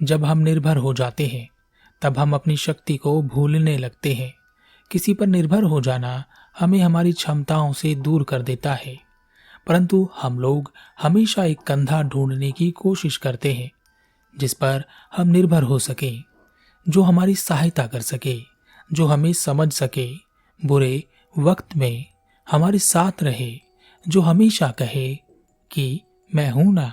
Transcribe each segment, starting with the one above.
जब हम निर्भर हो जाते हैं तब हम अपनी शक्ति को भूलने लगते हैं। किसी पर निर्भर हो जाना हमें हमारी क्षमताओं से दूर कर देता है, परंतु हम लोग हमेशा एक कंधा ढूंढने की कोशिश करते हैं जिस पर हम निर्भर हो सकें, जो हमारी सहायता कर सके, जो हमें समझ सके, बुरे वक्त में हमारे साथ रहे, जो हमेशा कहे कि मैं हूं ना।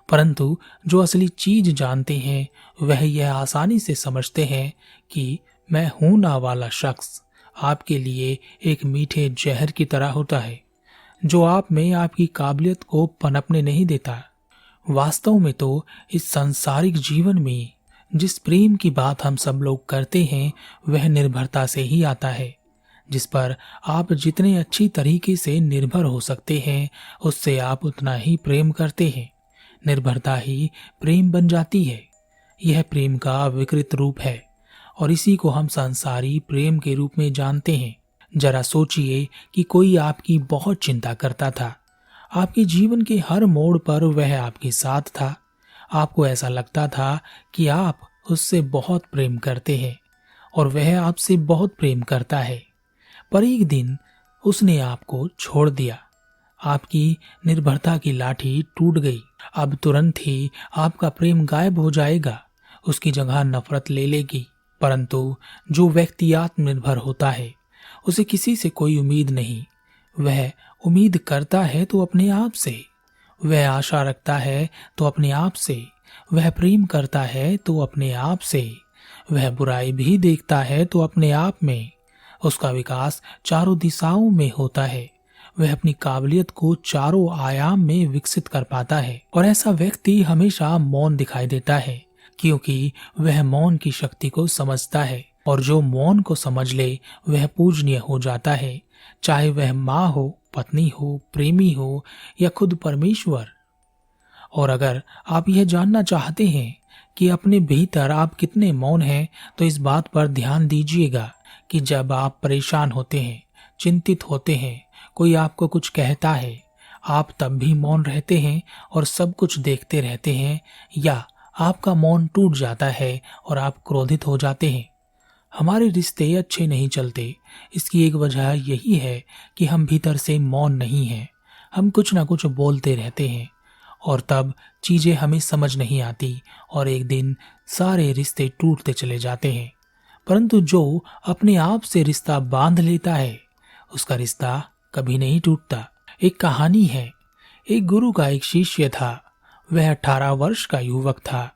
परंतु जो असली चीज जानते हैं वह यह आसानी से समझते हैं कि मैं हूं ना वाला शख्स आपके लिए एक मीठे जहर की तरह होता है, जो आप में आपकी काबिलियत को पनपने नहीं देता। वास्तव में तो इस सांसारिक जीवन में जिस प्रेम की बात हम सब लोग करते हैं वह निर्भरता से ही आता है, जिस पर आप जितने अच्छी तरीके से निर्भर हो सकते हैं उससे आप उतना ही प्रेम करते हैं। निर्भरता ही प्रेम बन जाती है। यह प्रेम का विकृत रूप है और इसी को हम सांसारी प्रेम के रूप में जानते हैं। जरा सोचिए कि कोई आपकी बहुत चिंता करता था, आपके जीवन के हर मोड़ पर वह आपके साथ था। आपको ऐसा लगता था कि आप उससे बहुत प्रेम करते हैं और वह आपसे बहुत प्रेम करता है, पर एक दिन उसने आपको छोड़ दिया। आपकी निर्भरता की लाठी टूट गई। अब तुरंत ही आपका प्रेम गायब हो जाएगा, उसकी जगह नफरत ले लेगी। परंतु जो व्यक्ति आत्मनिर्भर होता है उसे किसी से कोई उम्मीद नहीं। वह उम्मीद करता है तो अपने आप से, वह आशा रखता है तो अपने आप से, वह प्रेम करता है तो अपने आप से, वह बुराई भी देखता है तो अपने आप में। उसका विकास चारों दिशाओं में होता है। वह अपनी काबिलियत को चारों आयाम में विकसित कर पाता है और ऐसा व्यक्ति हमेशा मौन दिखाई देता है, क्योंकि वह मौन की शक्ति को समझता है और जो मौन को समझ ले वह पूजनीय हो जाता है, चाहे वह माँ हो, पत्नी हो, प्रेमी हो या खुद परमेश्वर। और अगर आप यह जानना चाहते हैं कि अपने भीतर आप कितने मौन हैं, तो इस बात पर ध्यान दीजिएगा कि जब आप परेशान होते हैं, चिंतित होते हैं, कोई आपको कुछ कहता है, आप तब भी मौन रहते हैं और सब कुछ देखते रहते हैं, या आपका मौन टूट जाता है और आप क्रोधित हो जाते हैं। हमारे रिश्ते अच्छे नहीं चलते। इसकी एक वजह यही है कि हम भीतर से मौन नहीं हैं। हम कुछ ना कुछ बोलते रहते हैं और तब चीजें हमें समझ नहीं आती और एक दिन सारे रिश्ते टूटते चले जाते हैं। परंतु जो अपने आप से रिश्ता बांध लेता है उसका रिश्ता कभी नहीं टूटता। एक कहानी है। एक गुरु का एक शिष्य था। वह 18 वर्ष का युवक था।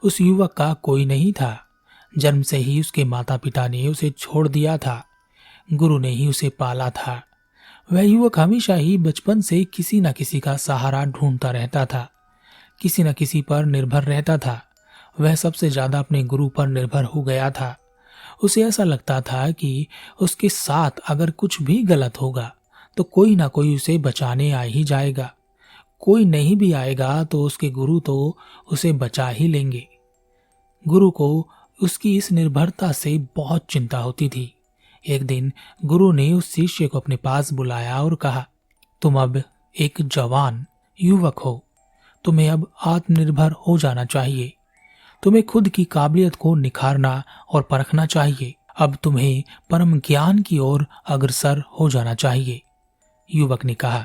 उस युवक का कोई नहीं था। जन्म से ही उसके माता पिता ने उसे छोड़ दिया था। गुरु ने ही उसे पाला था। वह युवक हमेशा ही बचपन से किसी न किसी का सहारा ढूंढता रहता था, किसी न किसी पर निर्भर रहता था। वह सबसे ज्यादा अपने गुरु पर निर्भर हो गया था। उसे ऐसा लगता था कि उसके साथ अगर कुछ भी गलत होगा तो कोई ना कोई उसे बचाने आ ही जाएगा। कोई नहीं भी आएगा तो उसके गुरु तो उसे बचा ही लेंगे। गुरु को उसकी इस निर्भरता से बहुत चिंता होती थी। एक दिन गुरु ने उस शिष्य को अपने पास बुलाया और कहा, तुम अब एक जवान युवक हो, तुम्हें अब आत्मनिर्भर हो जाना चाहिए। तुम्हें खुद की काबिलियत को निखारना और परखना चाहिए। अब तुम्हें परम ज्ञान की ओर अग्रसर हो जाना चाहिए। युवक ने कहा,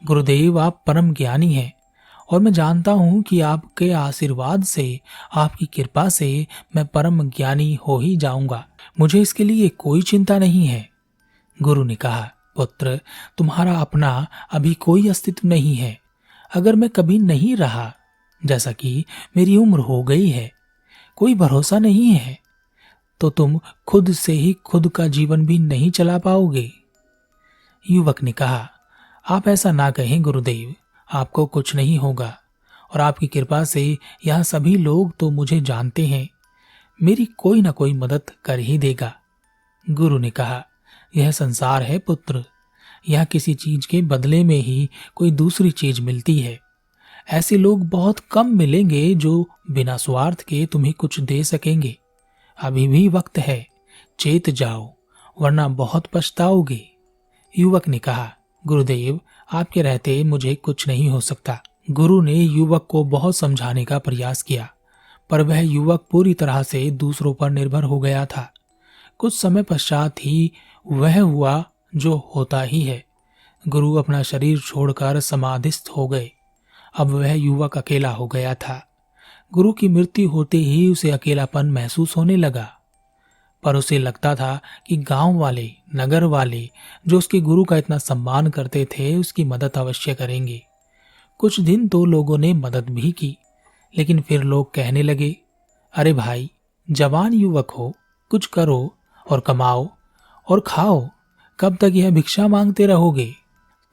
गुरुदेव आप परम ज्ञानी हैं और मैं जानता हूं कि आपके आशीर्वाद से, आपकी कृपा से मैं परम ज्ञानी हो ही जाऊंगा। मुझे इसके लिए कोई चिंता नहीं है। गुरु ने कहा, पुत्र तुम्हारा अपना अभी कोई अस्तित्व नहीं है। अगर मैं कभी नहीं रहा, जैसा कि मेरी उम्र हो गई है, कोई भरोसा नहीं है, तो तुम खुद से ही खुद का जीवन भी नहीं चला पाओगे। युवक ने कहा, आप ऐसा ना कहें गुरुदेव, आपको कुछ नहीं होगा और आपकी कृपा से यहाँ सभी लोग तो मुझे जानते हैं। मेरी कोई ना कोई मदद कर ही देगा। गुरु ने कहा, यह संसार है पुत्र, यहाँ किसी चीज के बदले में ही कोई दूसरी चीज मिलती है। ऐसे लोग बहुत कम मिलेंगे जो बिना स्वार्थ के तुम्हें कुछ दे सकेंगे। अभी भी वक्त है, चेत जाओ वरना बहुत पछताओगे। युवक ने कहा, गुरुदेव आपके रहते मुझे कुछ नहीं हो सकता। गुरु ने युवक को बहुत समझाने का प्रयास किया, पर वह युवक पूरी तरह से दूसरों पर निर्भर हो गया था। कुछ समय पश्चात ही वह हुआ जो होता ही है। गुरु अपना शरीर छोड़कर समाधिस्थ हो गए। अब वह युवक अकेला हो गया था। गुरु की मृत्यु होते ही उसे अकेलापन महसूस होने लगा, पर उसे लगता था कि गांव वाले, नगर वाले जो उसके गुरु का इतना सम्मान करते थे, उसकी मदद अवश्य करेंगे। कुछ दिन तो लोगों ने मदद भी की, लेकिन फिर लोग कहने लगे, अरे भाई, जवान युवक हो, कुछ करो और कमाओ और खाओ, कब तक यह भिक्षा मांगते रहोगे?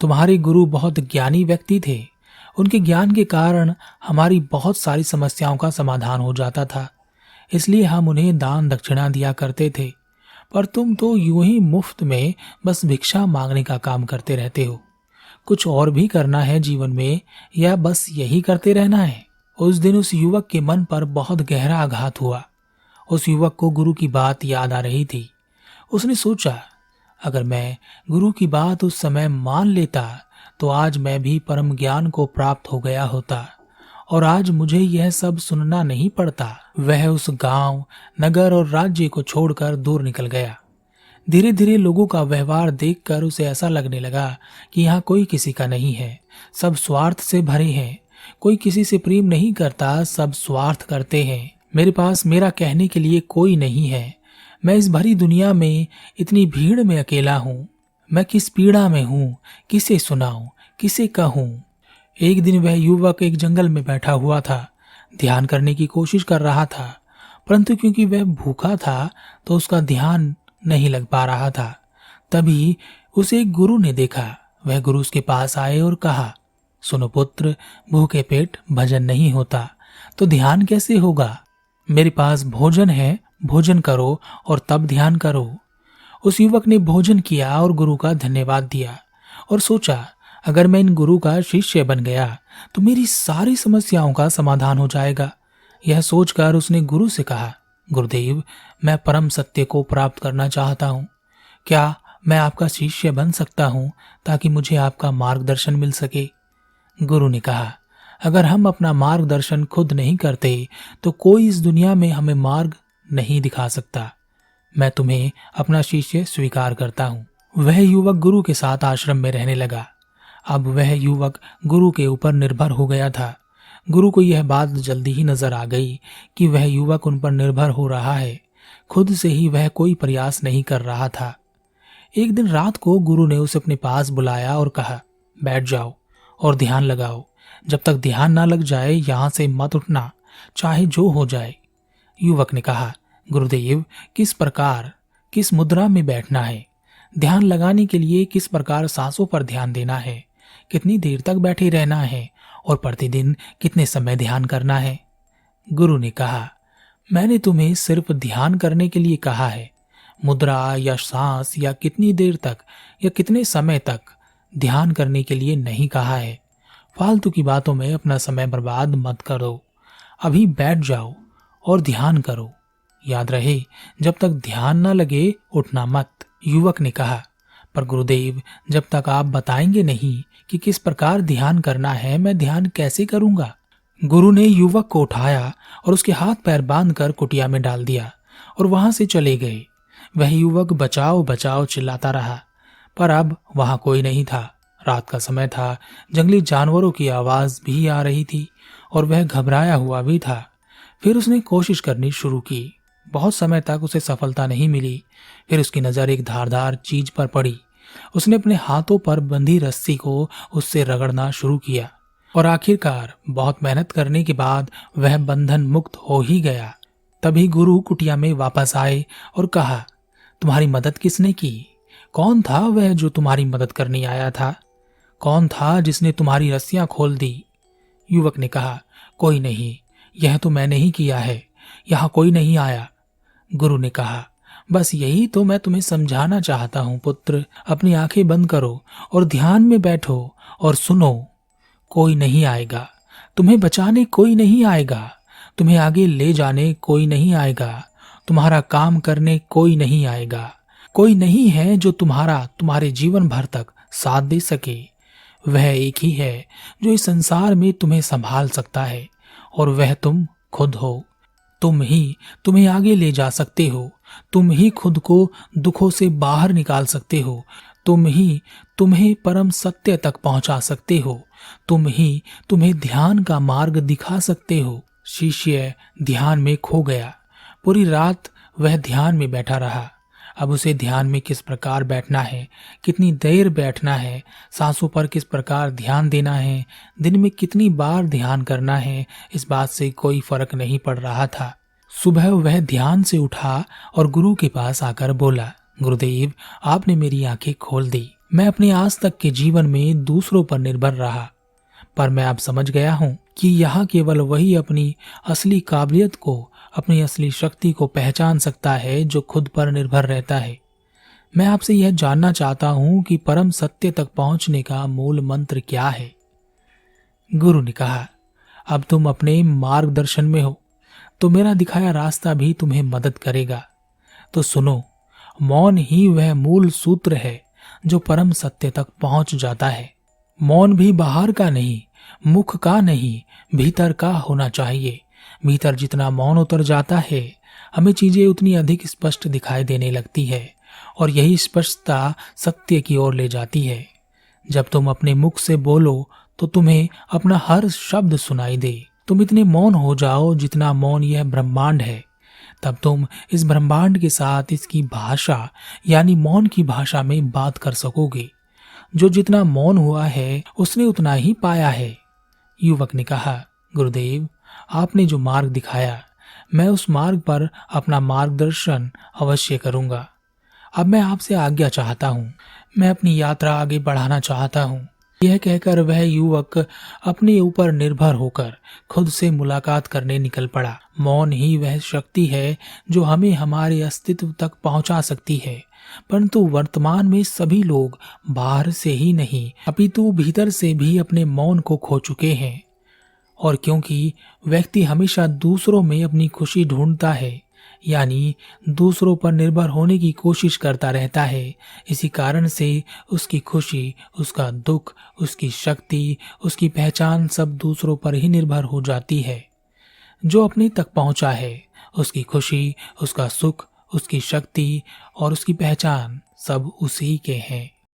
तुम्हारे गुरु बहुत ज्ञानी व्यक्ति थे। उनके ज्ञान के कारण हमारी बहुत सारी समस्याओं का समाधान हो जाता था, इसलिए हम उन्हें दान दक्षिणा दिया करते थे। पर तुम तो यूं ही मुफ्त में बस भिक्षा मांगने का काम करते रहते हो। कुछ और भी करना है जीवन में, या बस यही करते रहना है? उस दिन उस युवक के मन पर बहुत गहरा आघात हुआ। उस युवक को गुरु की बात याद आ रही थी। उसने सोचा, अगर मैं गुरु की बात उस समय मान लेता तो आज मैं भी परम ज्ञान को प्राप्त हो गया होता और आज मुझे यह सब सुनना नहीं पड़ता। वह उस गांव, नगर और राज्य को छोड़कर दूर निकल गया। धीरे धीरे लोगों का व्यवहार देखकर उसे ऐसा लगने लगा कि यहाँ कोई किसी का नहीं है, सब स्वार्थ से भरे हैं। कोई किसी से प्रेम नहीं करता, सब स्वार्थ करते हैं। मेरे पास मेरा कहने के लिए कोई नहीं है। मैं इस भरी दुनिया में इतनी भीड़ में अकेला हूँ। मैं किस पीड़ा में हूँ, किसे सुनाऊं, किसे कहूं? एक दिन वह युवक एक जंगल में बैठा हुआ था, ध्यान करने की कोशिश कर रहा था, परंतु क्योंकि वह भूखा था तो उसका ध्यान नहीं लग पा रहा था। तभी उसे एक गुरु ने देखा। वह गुरु उसके पास आए और कहा, सुनो पुत्र, भूखे पेट भजन नहीं होता, तो ध्यान कैसे होगा? मेरे पास भोजन है, भोजन करो और तब ध्यान करो। उस युवक ने भोजन किया और गुरु का धन्यवाद दिया और सोचा, अगर मैं इन गुरु का शिष्य बन गया तो मेरी सारी समस्याओं का समाधान हो जाएगा। यह सोचकर उसने गुरु से कहा, गुरुदेव, मैं परम सत्य को प्राप्त करना चाहता हूँ। क्या मैं आपका शिष्य बन सकता हूँ ताकि मुझे आपका मार्गदर्शन मिल सके? गुरु ने कहा, अगर हम अपना मार्गदर्शन खुद नहीं करते तो कोई इस दुनिया में हमें मार्ग नहीं दिखा सकता। मैं तुम्हें अपना शिष्य स्वीकार करता हूँ। वह युवक गुरु के साथ आश्रम में रहने लगा। अब वह युवक गुरु के ऊपर निर्भर हो गया था। गुरु को यह बात जल्दी ही नजर आ गई कि वह युवक उन पर निर्भर हो रहा है, खुद से ही वह कोई प्रयास नहीं कर रहा था। एक दिन रात को गुरु ने उसे अपने पास बुलाया और कहा, बैठ जाओ और ध्यान लगाओ। जब तक ध्यान ना लग जाए यहां से मत उठना, चाहे जो हो जाए। युवक ने कहा, गुरुदेव, किस प्रकार, किस मुद्रा में बैठना है? ध्यान लगाने के लिए किस प्रकार सांसों पर ध्यान देना है? कितनी देर तक बैठे रहना है और प्रतिदिन कितने समय ध्यान करना है? गुरु ने कहा, मैंने तुम्हें सिर्फ ध्यान करने के लिए कहा है। मुद्रा या सांस या कितनी देर तक या कितने समय तक ध्यान करने के लिए नहीं कहा है। फालतू की बातों में अपना समय बर्बाद मत करो। अभी बैठ जाओ और ध्यान करो। याद रहे, जब तक ध्यान न लगे उठना मत। युवक ने कहा, पर गुरुदेव, जब तक आप बताएंगे नहीं कि किस प्रकार ध्यान करना है, मैं ध्यान कैसे करूंगा? गुरु ने युवक को उठाया और उसके हाथ पैर बांधकर कुटिया में डाल दिया और वहां से चले गए। वह युवक बचाओ बचाओ चिल्लाता रहा, पर अब वहां कोई नहीं था। रात का समय था, जंगली जानवरों की आवाज भी आ रही थी और वह घबराया हुआ भी था। फिर उसने कोशिश करनी शुरू की। बहुत समय तक उसे सफलता नहीं मिली। फिर उसकी नजर एक धारदार चीज पर पड़ी। उसने अपने हाथों पर बंधी रस्सी को उससे रगड़ना शुरू किया और आखिरकार बहुत मेहनत करने के बाद वह बंधन मुक्त हो ही गया। तभी गुरु कुटिया में वापस आए और कहा, तुम्हारी मदद किसने की? कौन था वह जो तुम्हारी मदद करने आया था? कौन था जिसने तुम्हारी रस्सियां खोल दी? युवक ने कहा, कोई नहीं, यह तो मैंने ही किया है, यहाँ कोई नहीं आया। गुरु ने कहा, बस यही तो मैं तुम्हें समझाना चाहता हूँ पुत्र। अपनी आंखें बंद करो और ध्यान में बैठो और सुनो। कोई नहीं आएगा, तुम्हें बचाने कोई नहीं आएगा, तुम्हें आगे ले जाने कोई नहीं आएगा, तुम्हारा काम करने कोई नहीं आएगा। कोई नहीं है जो तुम्हारे जीवन भर तक साथ दे सके। वह एक ही है जो इस संसार में तुम्हें संभाल सकता है और वह तुम खुद हो। तुम्हें आगे ले जा सकते हो। तुम ही खुद को दुखों से बाहर निकाल सकते हो। तुम्हें परम सत्य तक पहुंचा सकते हो। तुम्हें ध्यान का मार्ग दिखा सकते हो। शिष्य ध्यान में खो गया। पूरी रात वह ध्यान में बैठा रहा। अब उसे ध्यान में किस प्रकार बैठना है, कितनी देर बैठना है, सांसों पर किस प्रकार ध्यान देना है, दिन में कितनी बार ध्यान करना है, इस बात से कोई फर्क नहीं पड़ रहा था। सुबह वह ध्यान से उठा और गुरु के पास आकर बोला, गुरुदेव, आपने मेरी आंखें खोल दी। मैं अपने आज तक के जीवन में दूसरों पर निर्भर रहा, पर मैं अब समझ गया हूँ कि यहाँ केवल वही अपनी असली काबिलियत को, अपनी असली शक्ति को पहचान सकता है जो खुद पर निर्भर रहता है। मैं आपसे यह जानना चाहता हूँ कि परम सत्य तक पहुँचने का मूल मंत्र क्या है। गुरु ने कहा, अब तुम अपने मार्गदर्शन में हो, तो मेरा दिखाया रास्ता भी तुम्हें मदद करेगा। तो सुनो, मौन ही वह मूल सूत्र है जो परम सत्य तक पहुंच जाता है। मौन भी बाहर का नहीं, मुख का नहीं, भीतर का होना चाहिए। भीतर जितना मौन उतर जाता है, हमें चीजें उतनी अधिक स्पष्ट दिखाई देने लगती है, और यही स्पष्टता सत्य की ओर ले जाती है। जब तुम अपने मुख से बोलो तो तुम्हें अपना हर शब्द सुनाई दे। तुम इतने मौन हो जाओ जितना मौन यह ब्रह्मांड है, तब तुम इस ब्रह्मांड के साथ इसकी भाषा यानी मौन की भाषा में बात कर सकोगे। जो जितना मौन हुआ है उसने उतना ही पाया है। युवक ने कहा, गुरुदेव, आपने जो मार्ग दिखाया, मैं उस मार्ग पर अपना मार्गदर्शन अवश्य करूंगा। अब मैं आपसे आज्ञा चाहता हूँ, मैं अपनी यात्रा आगे बढ़ाना चाहता हूँ। यह कहकर वह युवक अपने ऊपर निर्भर होकर खुद से मुलाकात करने निकल पड़ा। मौन ही वह शक्ति है जो हमें हमारे अस्तित्व तक पहुंचा सकती है, परंतु वर्तमान में सभी लोग बाहर से ही नहीं अपितु भीतर से भी अपने मौन को खो चुके हैं। और क्योंकि व्यक्ति हमेशा दूसरों में अपनी खुशी ढूंढता है, यानी दूसरों पर निर्भर होने की कोशिश करता रहता है, इसी कारण से उसकी खुशी, उसका दुख, उसकी शक्ति, उसकी पहचान सब दूसरों पर ही निर्भर हो जाती है। जो अपने तक पहुंचा है, उसकी खुशी, उसका सुख, उसकी शक्ति और उसकी पहचान सब उसी के हैं।